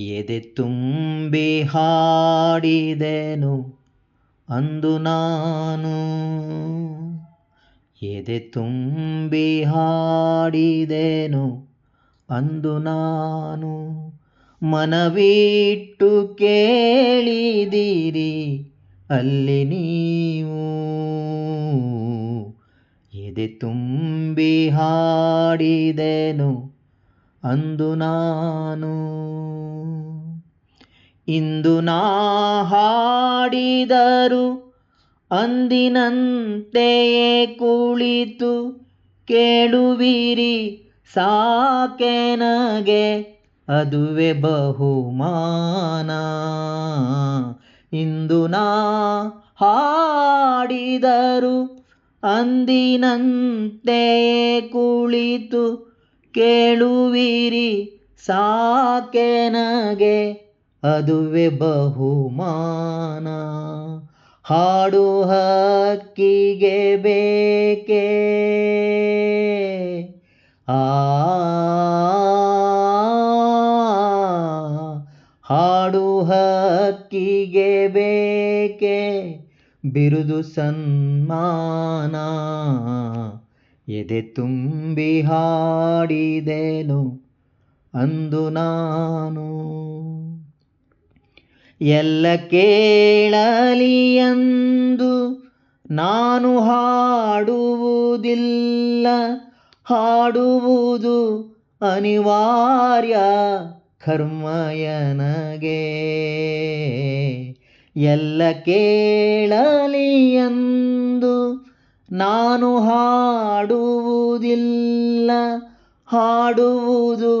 ಎದೆ ತುಂಬಿ ಹಾಡಿದೆನು ಅಂದು ನಾನು, ಎದೆ ತುಂಬಿ ಹಾಡಿದೆನು ಅಂದು ನಾನು. ಮನವಿಟ್ಟು ಕೇಳಿದಿರಿ ಅಲ್ಲಿ ನೀವು, ಎದೆ ತುಂಬಿ ಹಾಡಿದೆನು ಅಂದು ನಾನು. ಇಂದು ನಾ ಹಾಡಿದರು ಅಂದಿನಂತೆಯೇ ಕುಳಿತು ಕೇಳುವಿರಿ ಸಾಕೆನಗೆ ಅದುವೆ ಬಹುಮಾನ. ಇಂದು ನಾ ಹಾಡಿದರು ಅಂದಿನಂತೆಯೇ ಕುಳಿತು ಕೇಳುವಿರಿ ಸಾಕೆನಗೆ ಅದುವೆ ಬಹುಮಾನ. ಹಾಡು ಹಕ್ಕಿಗೆ ಬೇಕೇ ಹಾಡು ಹಕ್ಕಿಗೆ ಬೇಕೆ ಬಿರುದು ಸನ್ಮಾನ. ಎದೆ ತುಂಬಿ ಹಾಡಿದೆನು ಅಂದು ನಾನು. ಎಲ್ಲ ಕೇಳಲಿ ಎಂದು ನಾನು ಹಾಡುವುದಿಲ್ಲ, ಹಾಡುವುದು ಅನಿವಾರ್ಯ ಕರ್ಮಯನಗೆ. ಎಲ್ಲ ಕೇಳಲಿ ಎಂದು ನಾನು ಹಾಡುವುದಿಲ್ಲ, ಹಾಡುವುದು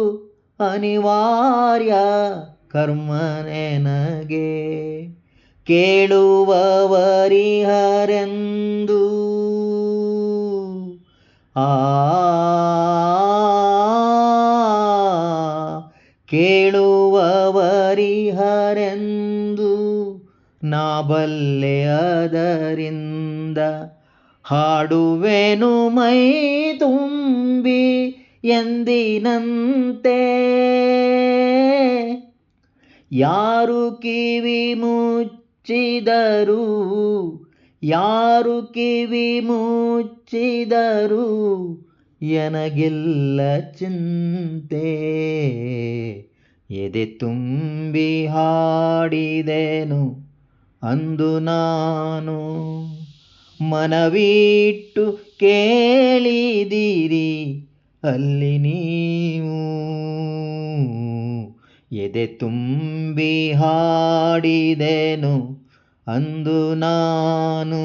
ಅನಿವಾರ್ಯ ಕರ್ಮನೆನಗೆ. ಕೇಳುವವರಿಹರೆಂದು ಕೇಳುವವರಿಹರೆಂದು ನಾ ಬಲ್ಲೆ ಅದರಿಂದ ಹಾಡುವೆನು ಮೈ ತುಂಬಿ ಎಂದಿನಂತೆ. ಯಾರು ಕಿವಿ ಮುಚ್ಚಿದರು, ಯಾರು ಕಿವಿ ಮುಚ್ಚಿದರು ಎನಗಿಲ್ಲ ಚಿಂತೆ. ಎದೆ ತುಂಬಿ ಹಾಡಿದೆನು ಅಂದು ನಾನು. ಮನವಿಟ್ಟು ಕೇಳಿದಿರಿ ಅಲ್ಲಿ ನೀವು, ಎದೆ ತುಂಬಿ ಹಾಡಿದೆನು ಅಂದು ನಾನು.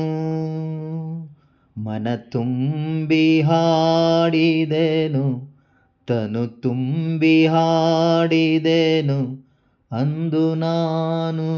ಮನ ತುಂಬಿ ಹಾಡಿದೆನು, ತನು ತುಂಬಿ ಹಾಡಿದೆನು ಅಂದು ನಾನು.